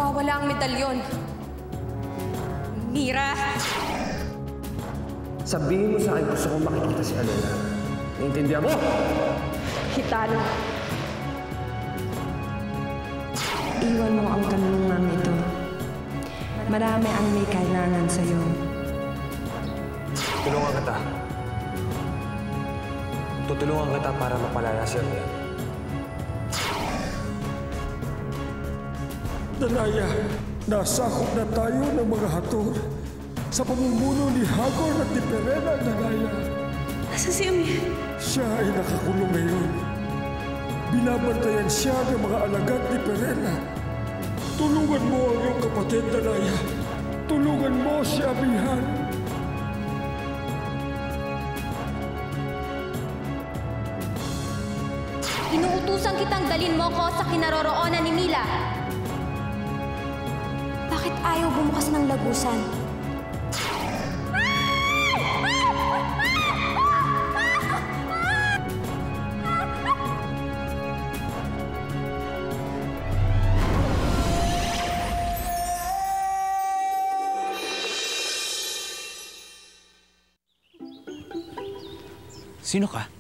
Nawawala ang medalyon. Mira! Sabihin mo sa akin gusto kong makikita si Alena. Naiintindihan mo? Hitano. Iwan mo ang tanungan ito. Marami ang may kailangan sa'yo. Tulungan kita. Tutulungan kita para mapalaya si Alena. Danaya, nasakop na tayo ng mga hator sa pamumuno ni Hagor at ni Perena, Danaya. Asa si Amir? Siya ay nakakulong ngayon. Binabantayan siya ng mga alagad ni Perena. Tulungan mo ang iyong kapatid, Danaya. Tulungan mo si Amihan. Inuutusan kitang dalin mo ko sa kinaroroonan ni Mila. Bakit ayaw bumukas ng lagusan? Sino ka?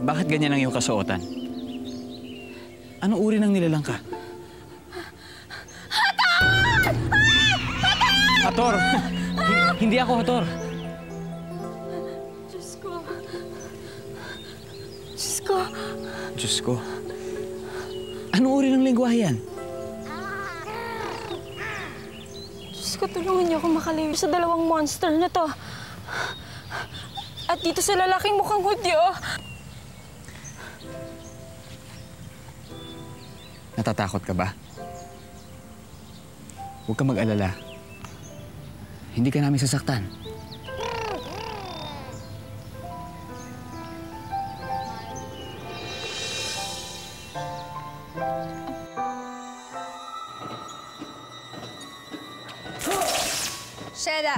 Bakit ganyan ang iyong kasuotan? Anong uri ng nilalang ka? Hator! Hator! Hindi ako Hator. Diyos ko. Diyos ko. Diyos ko. Anong uri ng lengguwahe yan? Diyos ko, tulungan niyo ako makalayo sa dalawang monster na to. At dito sa lalaking mukhang hudyo. Natatakot ka ba? Huwag ka mag-alala. Hindi ka namin sasaktan. Sheda!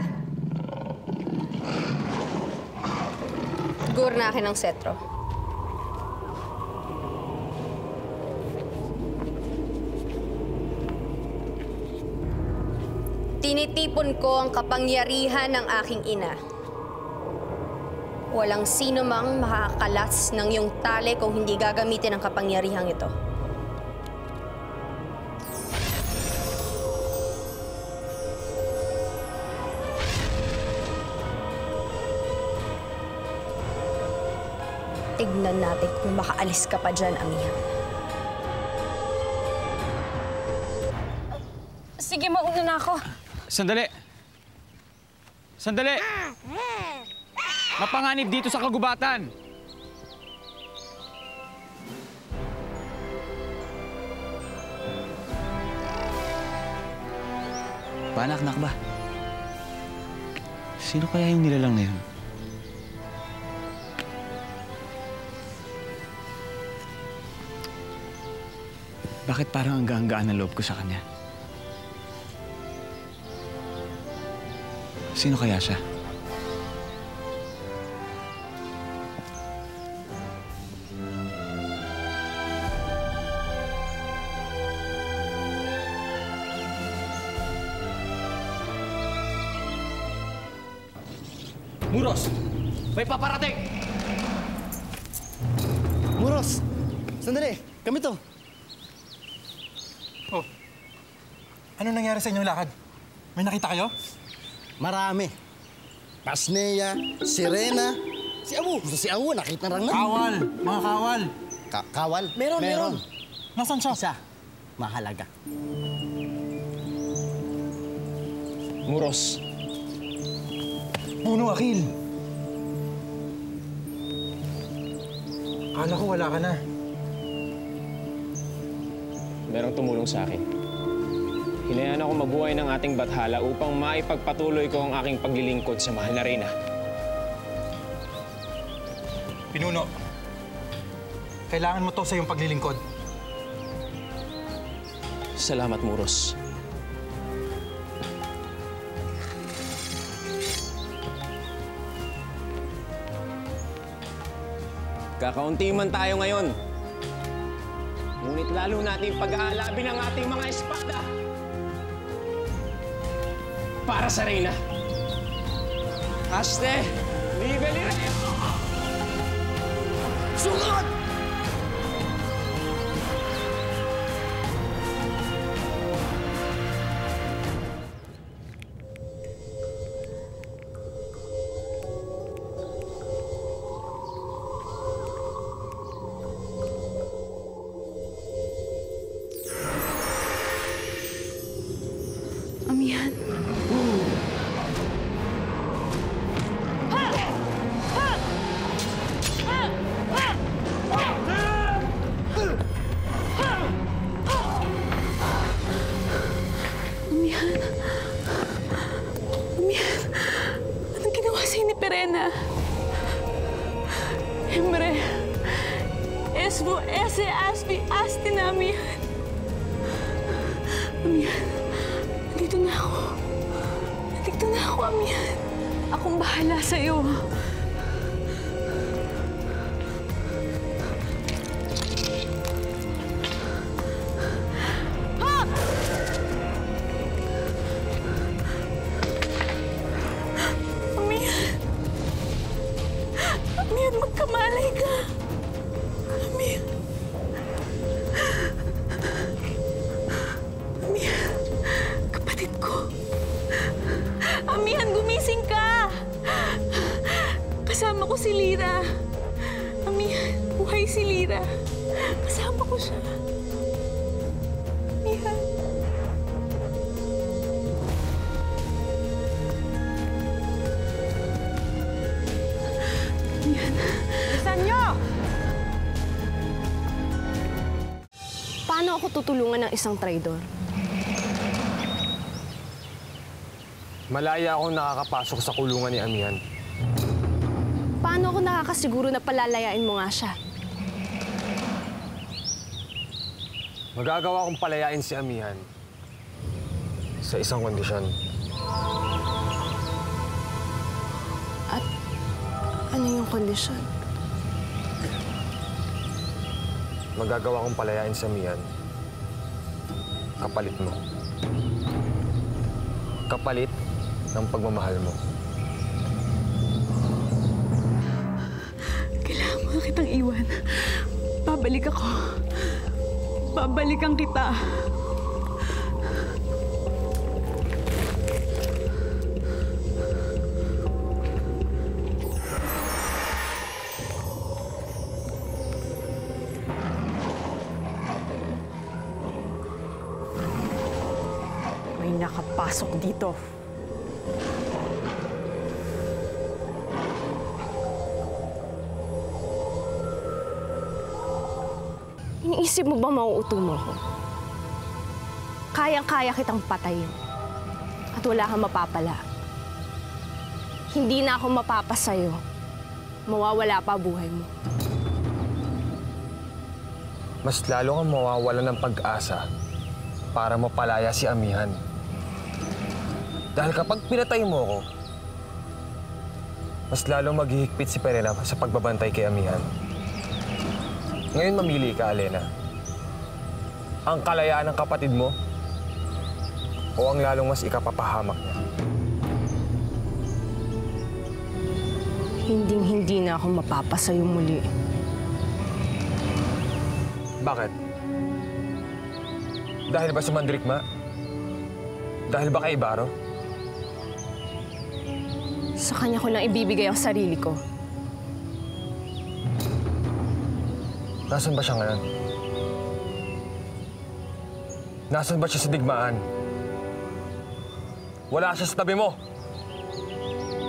Gur na akin ang setro. Tinitipon ko ang kapangyarihan ng aking ina. Walang sino mang makakalas ng iyong tali kung hindi gagamitin ang kapangyarihang ito. Tignan natin kung makaalis ka pa dyan, Amiha. Sige, mauna na ako. Sandali! Sandali! Mapanganib dito sa kagubatan! Panak-nak ba? Sino kaya yung nilalang na yun? Bakit parang ang gaan-gaan ang loob ko sa kanya? Sino kaya siya? Muros! May paparating! Muros! Sandali! Kami to! Oh. Ano nangyari sa inyong lakad? May nakita kayo? Marami. Pasneya, Sirena, si Awu. Si Awu, nakita lang na. Kawal! Mga kawal! Kawal? Meron. Nasaan siya? Isa. Mahalaga. Muros. Puno, Akil. Akala ko wala ka na. Merong tumulong sa akin. Hinayaan ako mabuhay ng ating bathala upang maipagpatuloy ko ang aking paglilingkod sa mahal na reyna. Pinuno, kailangan mo to sa iyong paglilingkod. Salamat, Muros. Kakaunti man tayo ngayon. Ngunit lalo natin pag-aalabi ng ating mga espada para sa Reyna. Haste, Libeli Rey! Sukat! Amihan. Amihan. Amihan. Anong ginawa sa'yo ni Perena? Hembre. Esbo ese aspi asti na, Amihan. Amihan. Nandito na ako. Nandito na ako, Amihan. Akong bahala sa'yo. Amihan, magkamalay ka. Amihan. Amihan, kapatid ko. Amihan, gumising ka. Kasama ko si Lira. Amihan, buhay si Lira. Kasama ko siya. Amihan. Paano ako tutulungan ng isang traidor? Malaya akong nakakapasok sa kulungan ni Amihan. Paano ako nakakasiguro na palalayain mo nga siya? Magagawa kong palayain si Amihan sa isang kondisyon. At ano yung kondisyon? Magagawa kong palayain si Amihan. Kapalit mo. Kapalit ng pagmamahal mo. Kailangan mo na kitang iwan. Babalik ako. Babalikan kita. May nakapasok dito. Iniisip mo ba mauuto mo ko? Kayang-kaya kitang patayin. At wala kang mapapala. Hindi na ako mapapasayo. Mawawala pa buhay mo. Mas lalo kang mawawala ng pag-asa para mapalaya si Amihan. Dahil kapag pinatay mo ako, mas lalo maghihigpit si Perena sa pagbabantay kay Amihan. Ngayon mamili ka, Alena. Ang kalayaan ng kapatid mo o ang lalong mas ikapapahamak niya? Hinding-hindi na ako mapapasayo muli. Bakit? Dahil ba sa Mandrikma? Dahil ba kay Ibarro? Sa kanya ko lang ibibigay ang sarili ko. Nasaan ba siya ngayon? Nasaan ba siya sa digmaan? Wala siya sa tabi mo.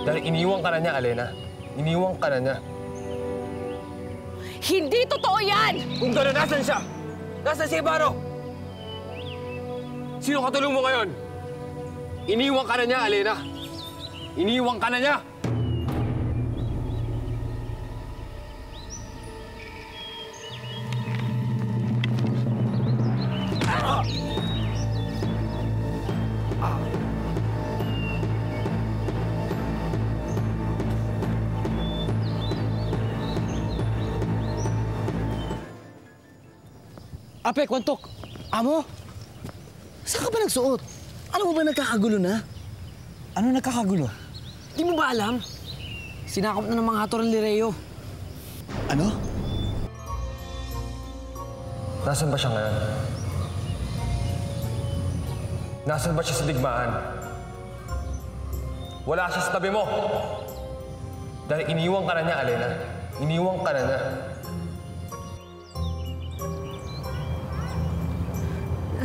Dahil iniwang ka na niya, Alena. Iniwang ka na niya. Hindi totoo yan! Kung gano'n, nasan siya? Nasaan si Ibarro? Sino katulong mo ngayon? Iniwang ka na niya, Alena. Iniwang ka na niya! Ape, kwantok! Amo? Saan ka ba nagsuot? Ano mo ba nagkakagulo na? Ano nagkakagulo? Di mo ba alam? Sinakop na ng mga hato ng Lireo. Ano? Nasaan ba siya ngayon? Nasaan ba siya sa digmaan? Wala siya sa tabi mo! Dahil iniwang ka na niya, Alena. Iniwang ka na niya.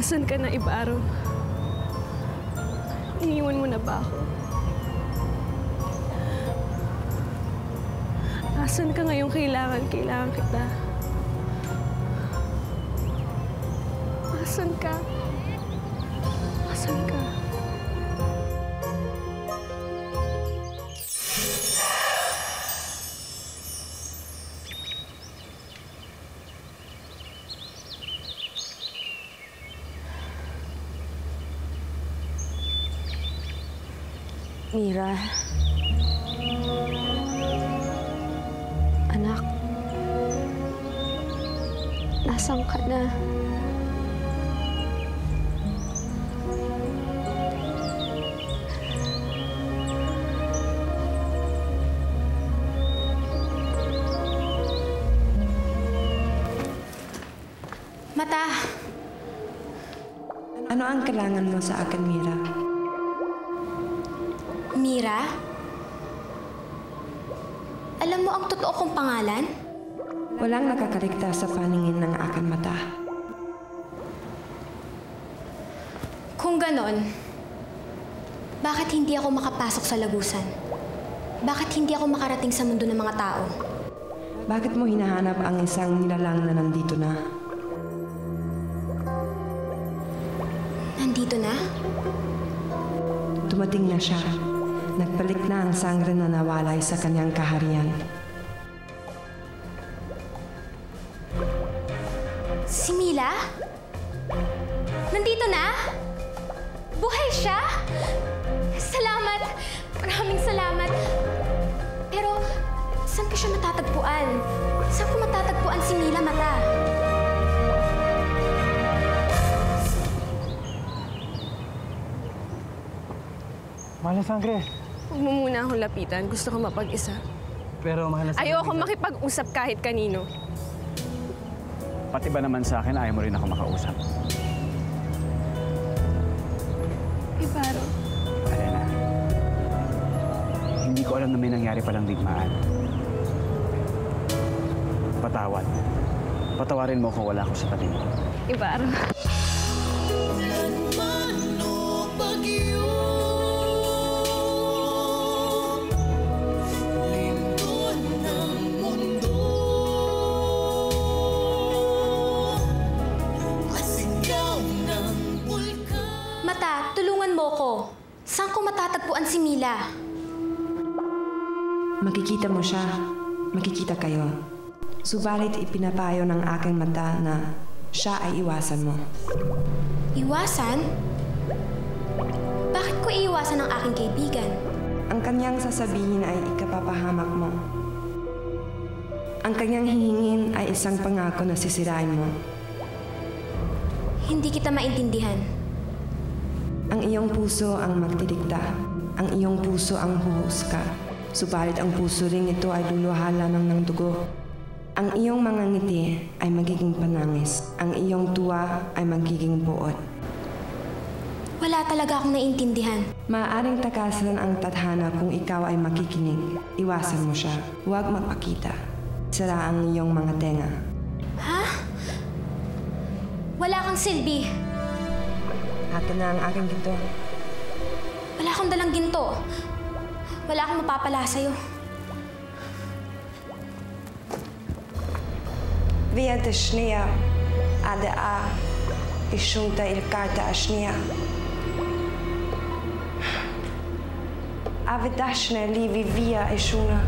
Nasaan ka na, Ibaro? Iniwan mo na ba ako? Nasaan ka ngayong kailangan kita? Nasaan ka? Nasaan ka? Mira. Anak. Nasaan ka na? Mata! Ano ang kailangan mo sa akin, Mira? Mira? Alam mo ang totoo kong pangalan? Walang nakakaligtas sa paningin ng aking mata. Kung ganon, bakit hindi ako makapasok sa lagusan? Bakit hindi ako makarating sa mundo ng mga tao? Bakit mo hinahanap ang isang nilalang na nandito na? Nandito na? Dumating na siya. Nagbalik na ang sangre na nawalay sa kanyang kaharian. Si Mila? Nandito na? Buhay siya? Salamat! Maraming salamat! Pero, saan ko siya matatagpuan? Saan ko matatagpuan si Mila, Mata? Mahal na sangre. Huwag mo muna akong lapitan. Gusto ko mapag-isa. Pero mahal na sangre. Ayoko makipag-usap kahit kanino. Pati ba naman sa akin, ayaw mo rin ako makausap? Ibaro. Alena, hindi ko alam na may nangyari palang digmaan. Patawad. Patawarin mo kung wala ako sa tabi mo. Ibaro. Mata, tulungan mo ko. Saan ko matatagpuan si Mila? Makikita mo siya. Makikita kayo. Subalit ipinapayo ng aking mata na siya ay iwasan mo. Iwasan? Bakit ko iiwasan ang aking kaibigan? Ang kanyang sasabihin ay ikapapahamak mo. Ang kanyang hihingin ay isang pangako na sisirain mo. Hindi kita maintindihan. Ang iyong puso ang magdidikta. Ang iyong puso ang huhusga. Subalit ang puso ring ito ay luluhala ng dugo. Ang iyong mga ngiti ay magiging panangis. Ang iyong tuwa ay magiging buot. Wala talaga akong naiintindihan. Maaaring takasan ang tadhana kung ikaw ay makikinig. Iwasan mo siya. Huwag magpakita. Sara ang iyong mga tenga. Ha? Wala kang silbi. Akin na ang aking ginto. Wala akong dalang ginto. Wala akong mapapala sa'yo. Via Dashnia, Ada Ishunta Ilkarta Ashnia. Avidashna Livi Via Ishuna.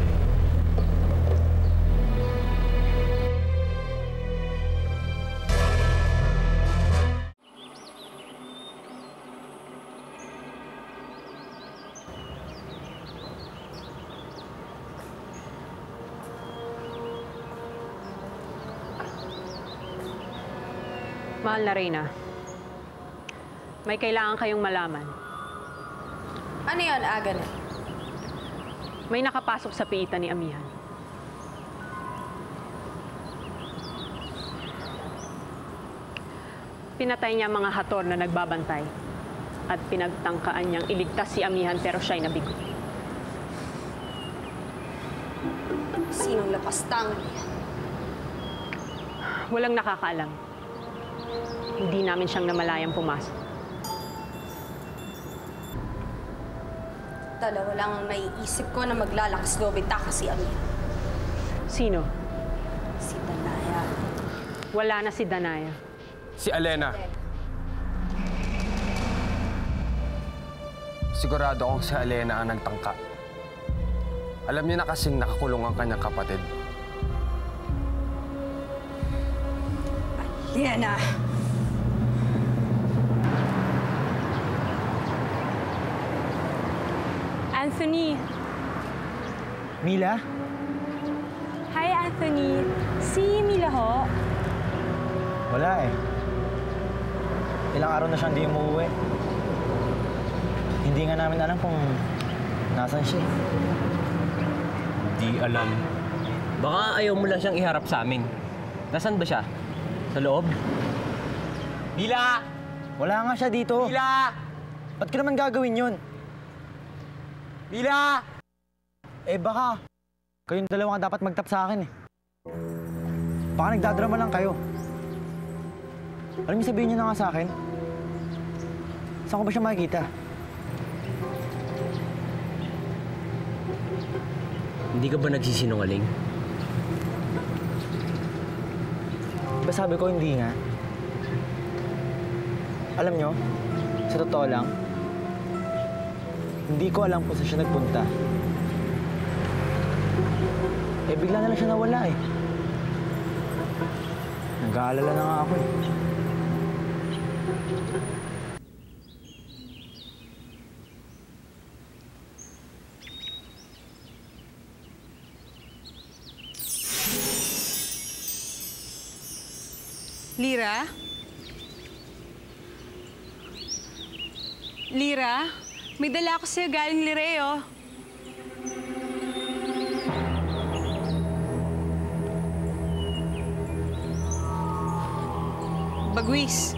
Mahal na Reyna, may kailangan kayong malaman. Ano yun, Agane? May nakapasok sa piitan ni Amihan. Pinatay niya mga hator na nagbabantay at pinagtangkaan niyang iligtas si Amihan pero siya'y nabigo. Sinong lapastangan niya? Walang nakakaalam. Hindi namin siyang namalayang pumasok. Dalawa lang ang naiisip ko na maglalakas loob itaka si Amihan. Sino? Si Danaya. Wala na si Danaya. Si Alena. Sigurado akong si Alena ang nagtangka. Alam niya na kasing nakakulong ang kanyang kapatid. Alena! Anthony. Mila? Hi, Anthony. Si Mila ho. Wala eh. Ilang araw na siyang di umuwi. Hindi nga namin alam kung nasan siya. Di alam. Baka ayaw mo lang siyang iharap sa amin. Nasaan ba siya? Sa loob? Mila! Wala nga siya dito. Mila! Ba't ko naman gagawin yun? Mila! Eh baka, kayong dalawa nga dapat magtap sa akin eh. Baka nagdadrama lang kayo. Alam niyo, sabihin niyo na nga sa akin. Saan ko ba siya makikita? Hindi ka ba nagsisinungaling? Diba sabi ko hindi nga? Alam niyo, sa totoo lang, hindi ko alam kung saan siya nagpunta. Eh, bigla na lang siya nawala eh. Nag-aalala na nga ako eh. Lira? Lira? May dala ako sa'yo galing Lireo. Bagwis.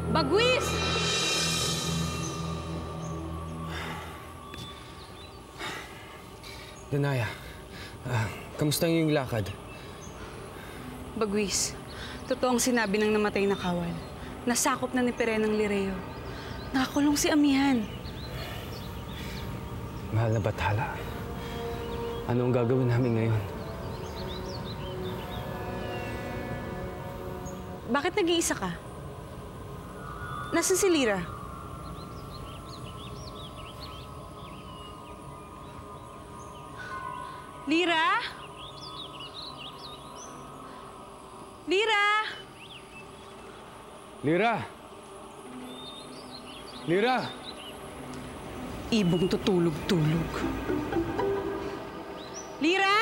Bagwis! Danaya, kamusta yung lakad? Bagwis, totoo ang sinabi ng namatay na kawal. Nasakop na ni Perenang Lireo. Nakakulong si Amihan. Mahal na Bathala, ano ang gagawin namin ngayon? Bakit nag-iisa ka? Nasaan si Lira? Lira? Lira? Lira! Lira! Ibong tutulog-tulog. Lira?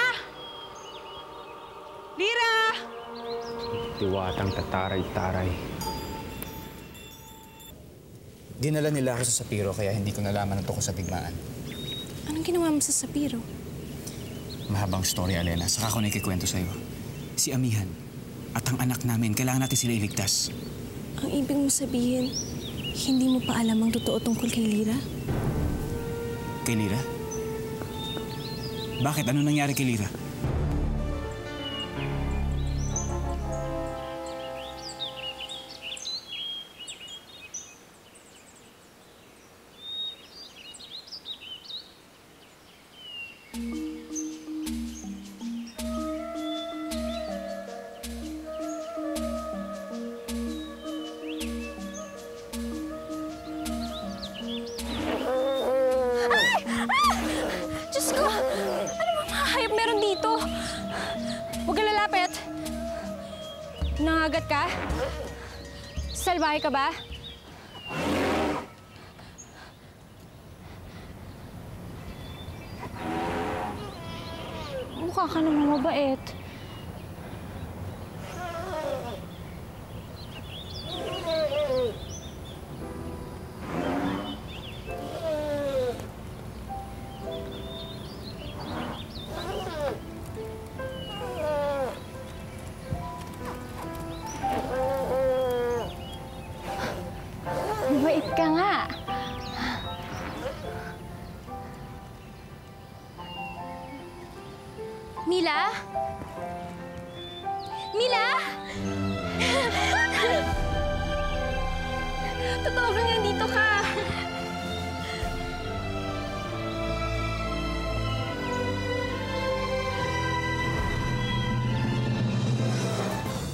Lira? Diwatang tataray-taray. Dinala nila ako sa Sapiro kaya hindi ko nalaman ang tungkol sa digmaan. Anong ginawa mo sa Sapiro? Mahabang story, Alena. Saka ko na ikikwento sa'yo. Si Amihan at ang anak namin, kailangan natin sila iligtas. Ang ibig mo sabihin, hindi mo pa alam ang totoo tungkol kay Lira? Kay Lira? Bakit? Ano nangyari kay Lira? Diyos ko! Ano bang mga hayop meron dito? Huwag ka lalapit. Nangagat ka? Salbahe ka ba? mukha ka naman mabait. Mabait ka nga. Mila? Mila? Totoo bang nandito ka?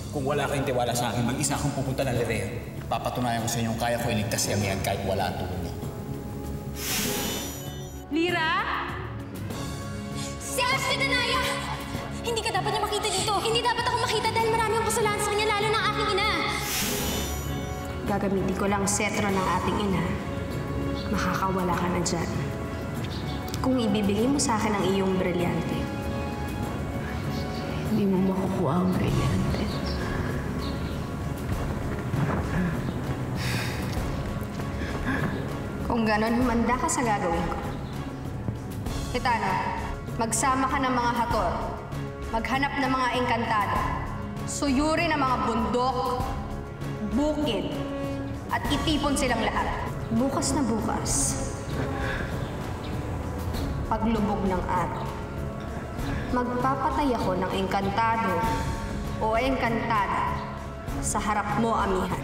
Kung wala kayong tiwala sa akin, mag-isa akong pupunta ng Lireo. Papatunayan ko sa inyo kaya ko iligtas si Amihan kahit wala ang tulong niya. Lira? Si Ashton Anaya! Hindi ka dapat niya makita dito. Hindi dapat ako makita dahil marami ang kasalanan sa kanya, lalo ng aking ina. Gagamitin ko lang setro ng ating ina. Makakawala ka na dyan. Kung ibibigay mo sa akin ang iyong brilyante, hindi mo makukuha ang brilyante. Kung ganon, humanda ka sa gagawin ko. Kitana, magsama ka ng mga hator, maghanap ng mga engkantado, suyuri ng mga bundok, bukid, at itipon silang lahat. Bukas na bukas, paglubog ng araw, magpapatay ako ng engkantado o engkantada sa harap mo, Amihan.